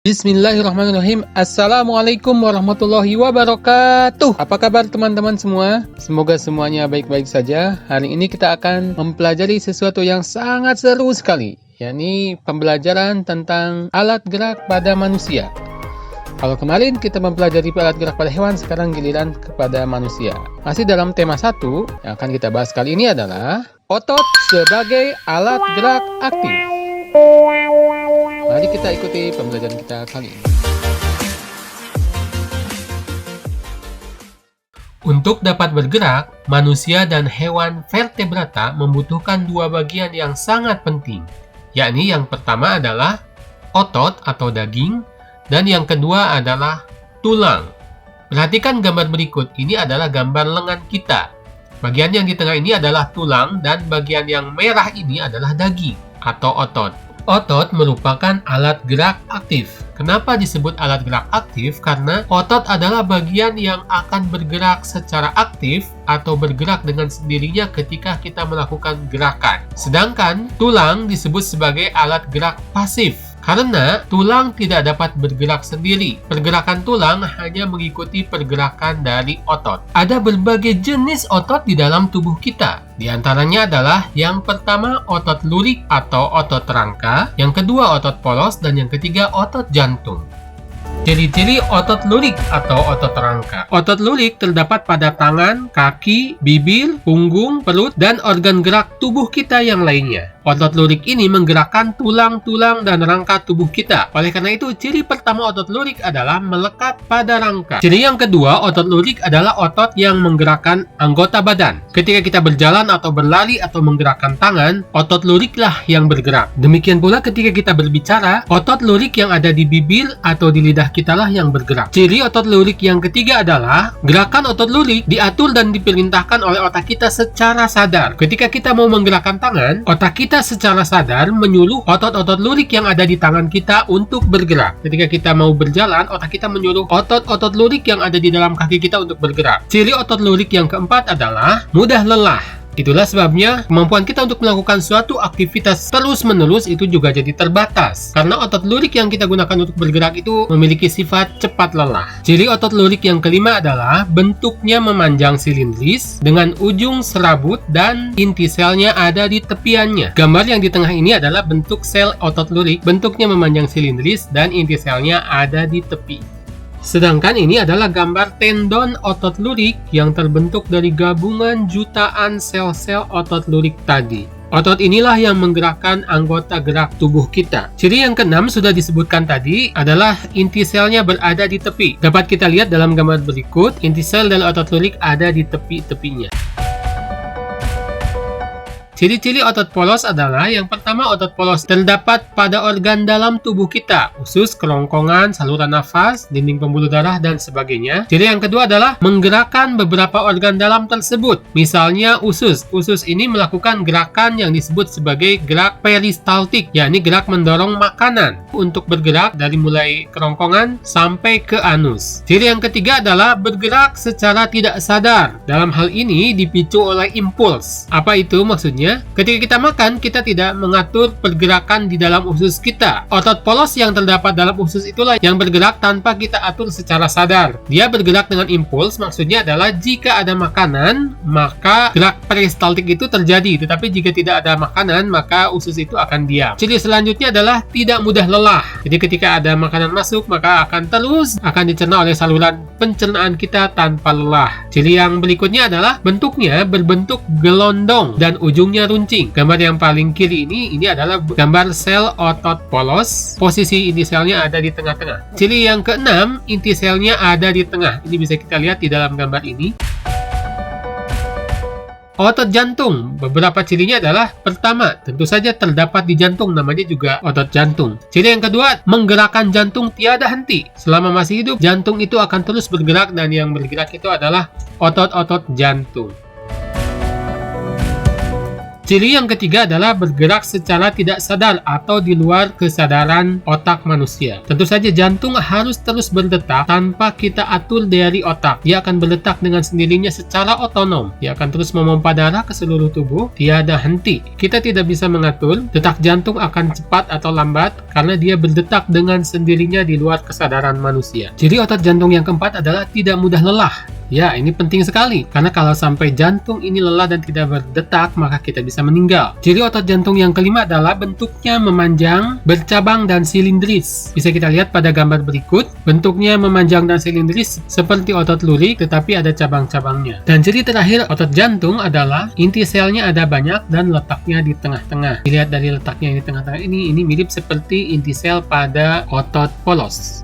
Bismillahirrahmanirrahim. Assalamualaikum warahmatullahi wabarakatuh. Apa kabar teman-teman semua? Semoga semuanya baik-baik saja. Hari ini kita akan mempelajari sesuatu yang sangat seru sekali, yakni pembelajaran tentang alat gerak pada manusia. Kalau kemarin kita mempelajari alat gerak pada hewan, sekarang giliran kepada manusia. Masih dalam tema 1, yang akan kita bahas kali ini adalah otot sebagai alat gerak aktif. Mari kita ikuti pembelajaran kita kali ini. Untuk dapat bergerak, manusia dan hewan vertebrata membutuhkan dua bagian yang sangat penting, yakni yang pertama adalah otot atau daging, dan yang kedua adalah tulang. Perhatikan gambar berikut, ini adalah gambar lengan kita. Bagian yang di tengah ini adalah tulang, dan bagian yang merah ini adalah daging atau otot. Otot merupakan alat gerak aktif. Kenapa disebut alat gerak aktif? Karena otot adalah bagian yang akan bergerak secara aktif atau bergerak dengan sendirinya ketika kita melakukan gerakan. Sedangkan tulang disebut sebagai alat gerak pasif. Karena tulang tidak dapat bergerak sendiri. Pergerakan tulang hanya mengikuti pergerakan dari otot. Ada berbagai jenis otot di dalam tubuh kita. Di antaranya adalah yang pertama otot lurik atau otot rangka, yang kedua otot polos, dan yang ketiga otot jantung. Ciri-ciri otot lurik atau otot rangka. Otot lurik terdapat pada tangan, kaki, bibir, punggung, perut, dan organ gerak tubuh kita yang lainnya. Otot lurik ini menggerakkan tulang-tulang dan rangka tubuh kita. Oleh karena itu, ciri pertama otot lurik adalah melekat pada rangka. Ciri yang kedua, otot lurik adalah otot yang menggerakkan anggota badan. Ketika kita berjalan atau berlari atau menggerakkan tangan, otot luriklah yang bergerak. Demikian pula ketika kita berbicara, otot lurik yang ada di bibir atau di lidah kitalah yang bergerak. Ciri otot lurik yang ketiga adalah gerakan otot lurik diatur dan diperintahkan oleh otak kita secara sadar. Ketika kita mau menggerakkan tangan, otak kita secara sadar menyuruh otot-otot lurik yang ada di tangan kita untuk bergerak. Ketika kita mau berjalan, otak kita menyuruh otot-otot lurik yang ada di dalam kaki kita untuk bergerak. Ciri otot lurik yang keempat adalah mudah lelah. Itulah sebabnya kemampuan kita untuk melakukan suatu aktivitas terus-menerus itu juga jadi terbatas. Karena otot lurik yang kita gunakan untuk bergerak itu memiliki sifat cepat lelah. Ciri otot lurik yang kelima adalah bentuknya memanjang silindris dengan ujung serabut dan inti selnya ada di tepiannya. Gambar yang di tengah ini adalah bentuk sel otot lurik, bentuknya memanjang silindris dan inti selnya ada di tepi. Sedangkan ini adalah gambar tendon otot lurik yang terbentuk dari gabungan jutaan sel-sel otot lurik tadi. Otot inilah yang menggerakkan anggota gerak tubuh kita. Ciri yang keenam sudah disebutkan tadi adalah inti selnya berada di tepi. Dapat kita lihat dalam gambar berikut, inti sel dari otot lurik ada di tepi-tepinya. Ciri-ciri otot polos adalah yang pertama, otot polos terdapat pada organ dalam tubuh kita, usus, kerongkongan, saluran nafas, dinding pembuluh darah, dan sebagainya. Ciri yang kedua adalah menggerakkan beberapa organ dalam tersebut. Misalnya usus. Usus ini melakukan gerakan yang disebut sebagai gerak peristaltik, yakni gerak mendorong makanan untuk bergerak dari mulai kerongkongan sampai ke anus. Ciri yang ketiga adalah bergerak secara tidak sadar. Dalam hal ini dipicu oleh impuls. Apa itu maksudnya? Ketika kita makan, kita tidak mengatur pergerakan di dalam usus kita. Otot polos yang terdapat dalam usus itulah yang bergerak tanpa kita atur secara sadar. Dia bergerak dengan impuls, maksudnya adalah jika ada makanan, maka gerak peristaltik itu terjadi. Tetapi jika tidak ada makanan, maka usus itu akan diam. Ciri selanjutnya adalah tidak mudah lelah. Jadi ketika ada makanan masuk, maka akan dicerna oleh saluran pencernaan kita tanpa lelah. Ciri yang berikutnya adalah bentuknya berbentuk gelondong dan ujungnya runcing. Gambar yang paling kiri ini adalah gambar sel otot polos. Posisi inti selnya ada di tengah-tengah. Ciri yang keenam, inti selnya ada di tengah. Ini bisa kita lihat di dalam gambar ini. Otot jantung, beberapa cirinya adalah pertama, tentu saja terdapat di jantung, namanya juga otot jantung. Ciri yang kedua, menggerakkan jantung tiada henti. Selama masih hidup, jantung itu akan terus bergerak dan yang bergerak itu adalah otot-otot jantung. Ciri yang ketiga adalah bergerak secara tidak sadar atau di luar kesadaran otak manusia. Tentu saja jantung harus terus berdetak tanpa kita atur dari otak. Dia akan berdetak dengan sendirinya secara otonom. Dia akan terus memompa darah ke seluruh tubuh, tiada henti. Kita tidak bisa mengatur detak jantung akan cepat atau lambat karena dia berdetak dengan sendirinya di luar kesadaran manusia. Ciri otot jantung yang keempat adalah tidak mudah lelah. Ya, ini penting sekali, karena kalau sampai jantung ini lelah dan tidak berdetak, maka kita bisa meninggal. Ciri otot jantung yang kelima adalah bentuknya memanjang, bercabang, dan silindris. Bisa kita lihat pada gambar berikut, bentuknya memanjang dan silindris seperti otot lurik, tetapi ada cabang-cabangnya. Dan ciri terakhir otot jantung adalah inti selnya ada banyak dan letaknya di tengah-tengah. Dilihat dari letaknya di tengah-tengah ini mirip seperti inti sel pada otot polos.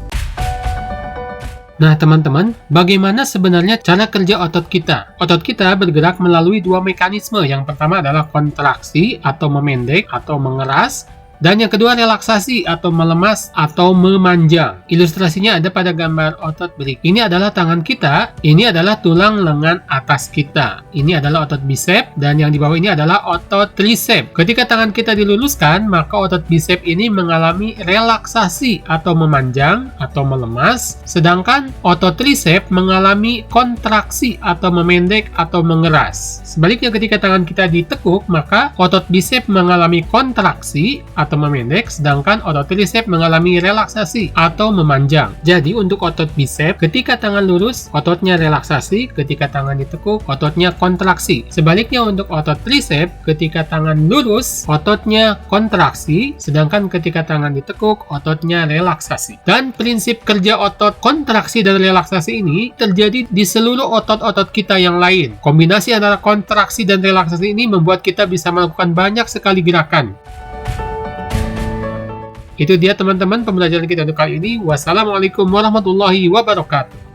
Nah teman-teman, bagaimana sebenarnya cara kerja otot kita? Otot kita bergerak melalui dua mekanisme. Yang pertama adalah kontraksi atau memendek atau mengeras. Dan yang kedua relaksasi atau melemas atau memanjang. Ilustrasinya ada pada gambar otot berikut. Ini adalah tangan kita, ini adalah tulang lengan atas kita. Ini adalah otot bicep dan yang di bawah ini adalah otot tricep. Ketika tangan kita diluluskan, maka otot bicep ini mengalami relaksasi atau memanjang atau melemas, sedangkan otot tricep mengalami kontraksi atau memendek atau mengeras. Sebaliknya ketika tangan kita ditekuk, maka otot bicep mengalami kontraksi atau memendek, sedangkan otot tricep mengalami relaksasi atau memanjang. Jadi untuk otot bicep, ketika tangan lurus, ototnya relaksasi, ketika tangan ditekuk, ototnya kontraksi. Sebaliknya untuk otot tricep, ketika tangan lurus, ototnya kontraksi, sedangkan ketika tangan ditekuk, ototnya relaksasi. Dan prinsip kerja otot kontraksi dan relaksasi ini terjadi di seluruh otot-otot kita yang lain. Kombinasi antara kontraksi dan relaksasi ini membuat kita bisa melakukan banyak sekali gerakan. Itu dia teman-teman pembelajaran kita untuk kali ini. Wassalamualaikum warahmatullahi wabarakatuh.